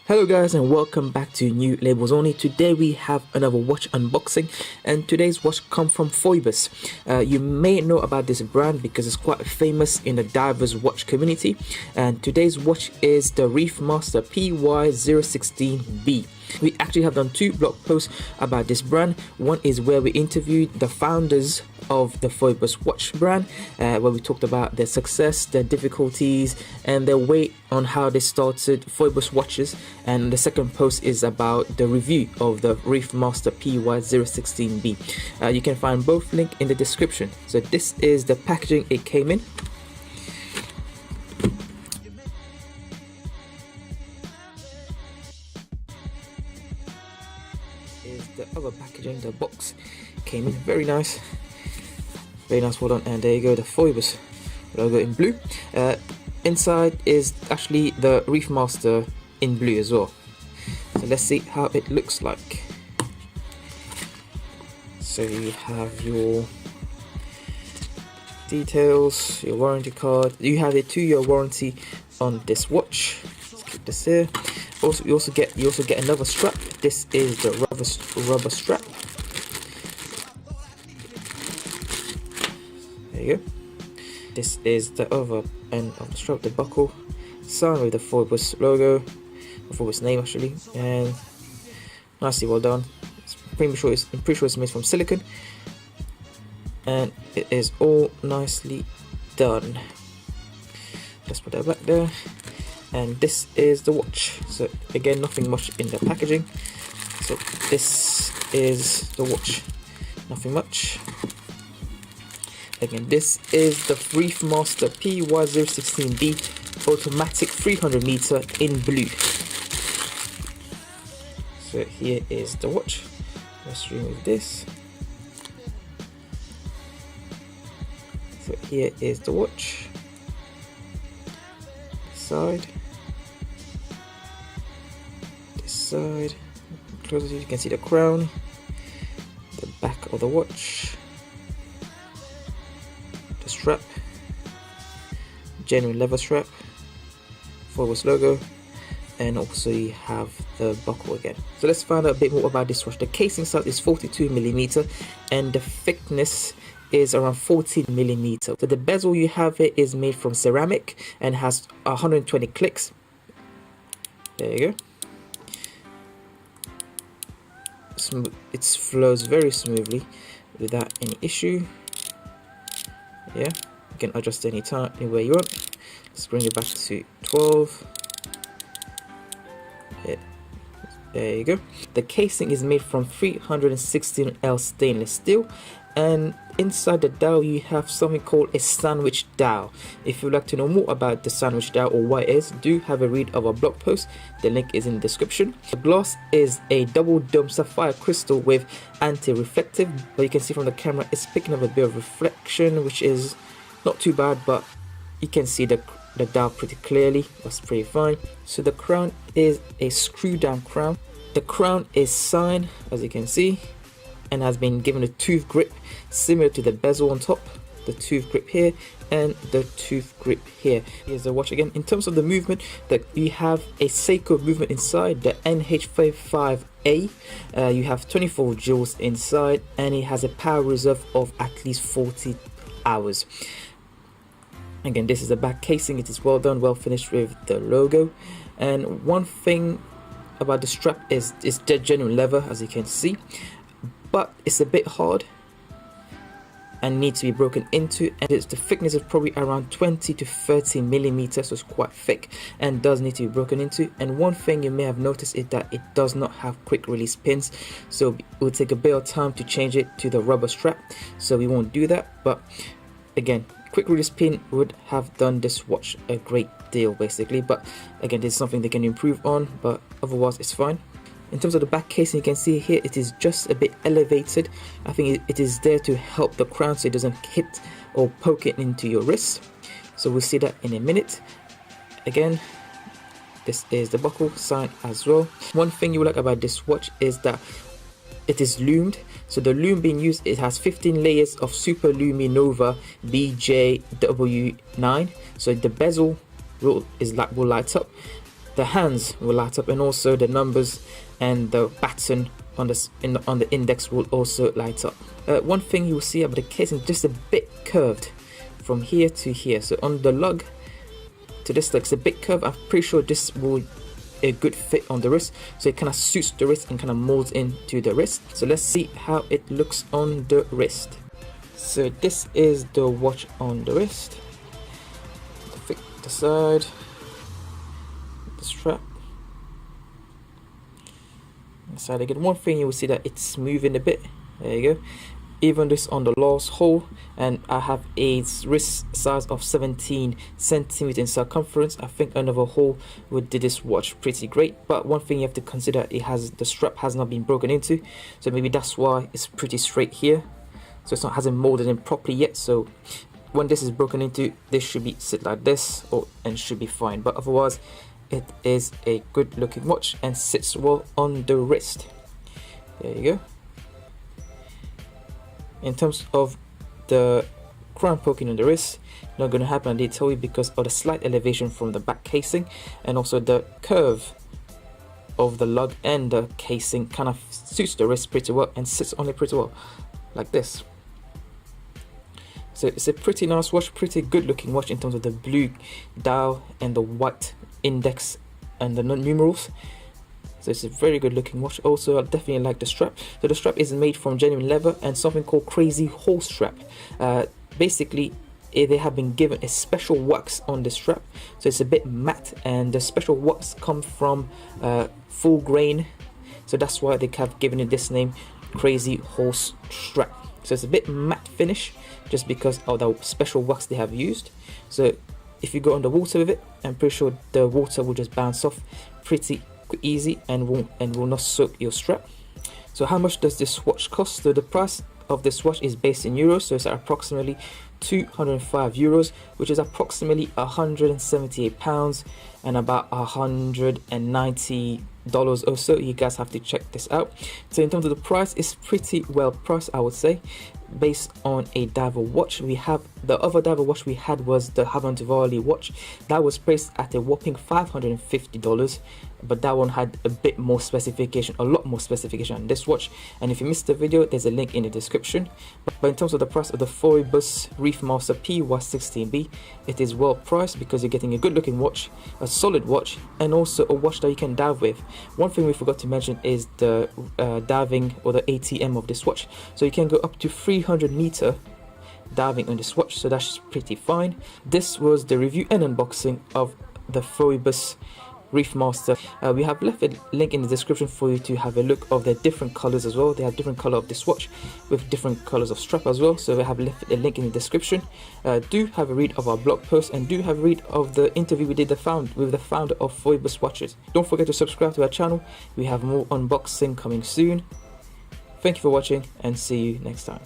Hello guys, and welcome back to New Labels Only. Today we have another watch unboxing, and today's watch comes from Phoibos. You may know about this brand because it's quite famous in the divers watch community, and today's watch is the Reef Master PY016B. We actually have done two blog posts about this brand. One is where we interviewed the founders of the Phoibos watch brand, where we talked about their success, their difficulties, and their way on how they started Phoibos watches. And the second post is about the review of the Reef Master PY016B. You can find both links in the description. So this is the packaging it came in. Is the other packaging. The box came in very nice, well done. And there you go, the Phoibos logo in blue. Inside is actually the Reef Master in blue as well. So let's see how it looks like. So you have your details, your warranty card. You have a 2-year warranty on this watch. Let's keep this here. You also get another strap. This is the rubber strap. There you go. This is the other end of the strap, the buckle, signed with the Phoibos logo, the Phoibos name actually, and nicely well done. I'm pretty sure it's made from silicone, and it is all nicely done. Let's put that back there. And this is the watch. So again, nothing much in the packaging. So this is the watch, nothing much. Again, this is the Reef Master PY016B automatic 300 meter in blue. So here is the watch. Let's remove this. So here is the watch. Side. This side. Closer, you can see the crown. The back of the watch. Strap, genuine leather strap, Phoibos logo, and also you have the buckle again. So let's find out a bit more about this watch. The casing size is 42mm and the thickness is around 14mm. So the bezel you have here is made from ceramic and has 120 clicks. There you go. It flows very smoothly without any issue. Yeah, you can adjust any time, anywhere you want. Let's bring it back to 12. Yeah. There you go. The casing is made from 316L stainless steel, and inside the dial you have something called a sandwich dial. If you'd like to know more about the sandwich dial or what it is, do have a read of our blog post. The link is in the description. The glass is a double dome sapphire crystal with anti-reflective, but you can see from the camera it's picking up a bit of reflection, which is not too bad, but you can see the dial pretty clearly. That's pretty fine. So the crown is a screw down crown. The crown is signed, as you can see, and has been given a tooth grip similar to the bezel on top, the tooth grip here and the tooth grip here. Here's the watch again. In terms of the movement, that we have a Seiko movement inside, the NH35A. You have 24 joules inside, and it has a power reserve of at least 40 hours. Again, this is the back casing. It is well done, well finished with the logo. And one thing about the strap is it's dead genuine leather, as you can see, but it's a bit hard and needs to be broken into, and the thickness is probably around 20 to 30mm, so it's quite thick and does need to be broken into. And one thing you may have noticed is that it does not have quick release pins, so it will take a bit of time to change it to the rubber strap, so we won't do that. But again, quick release pin would have done this watch a great deal basically, but again, this is something they can improve on, but otherwise it's fine. In terms of the back casing, you can see here it is just a bit elevated. I think it is there to help the crown so it doesn't hit or poke it into your wrist. So we'll see that in a minute. Again, this is the buckle sign as well. One thing you will like about this watch is that it is lumed. So the lume being used, it has 15 layers of Super-LumiNova BGW9. So the bezel will light up. the hands will light up, and also the numbers and the button on the index will also light up. One thing you will see about the casing, just a bit curved from here to here. So on the lug to this, looks a bit curved. I'm pretty sure this will a good fit on the wrist, so it kind of suits the wrist and kind of molds into the wrist. So let's see how it looks on the wrist. So this is the watch on the wrist. The side, the strap inside again. One thing you will see that it's moving a bit. There you go. Even this on the last hole, and I have a wrist size of 17 centimeters in circumference. I think another hole would do this watch pretty great, but one thing you have to consider, the strap has not been broken into, so maybe that's why it's pretty straight here. So it's not hasn't molded in properly yet. So when this is broken into, this should be sit like this, and should be fine. But otherwise, it is a good looking watch and sits well on the wrist. There you go. In terms of the crown poking on the wrist, not going to happen, I did tell you, because of the slight elevation from the back casing, and also the curve of the lug and the casing kind of suits the wrist pretty well and sits on it pretty well, like this. So it's a pretty nice watch, pretty good looking watch in terms of the blue dial and the white index and the numerals. So it's a very good looking watch. Also, I definitely like the strap. So the strap is made from genuine leather and something called crazy horse strap. Basically, they have been given a special wax on the strap, so it's a bit matte, and the special wax comes from full grain, so that's why they have given it this name, crazy horse strap. So it's a bit matte finish just because of the special wax they have used. So if you go underwater with it, I'm pretty sure the water will just bounce off pretty easy and will not soak your strap. So how much does this watch cost? So the price of this watch is based in euros, so it's at approximately 205 euros, which is approximately 178 pounds and about $190 or so. You guys have to check this out. So in terms of the price, it's pretty well priced, I would say, based on a diver watch. We have the other diver watch we had was the Havaan Tuvali watch that was priced at a whopping $550, but that one had a bit more specification, a lot more specification on this watch. And if you missed the video, there's a link in the description. But in terms of the price of the Phoibos Reef Master PY016B, it is well priced because you're getting a good looking watch, a solid watch, and also a watch that you can dive with. One thing we forgot to mention is the diving, or the ATM of this watch. So you can go up to 300-meter diving on this watch, so that's pretty fine. This was the review and unboxing of the Phoibos Reef Master. We have left a link in the description for you to have a look of the different colors as well. They have different color of this watch with different colors of strap as well, so we have left a link in the description. Do have a read of our blog post, and do have a read of the interview we did with the founder of Phoibos watches. Don't forget to subscribe to our channel. We have more unboxing coming soon. Thank you for watching, and see you next time.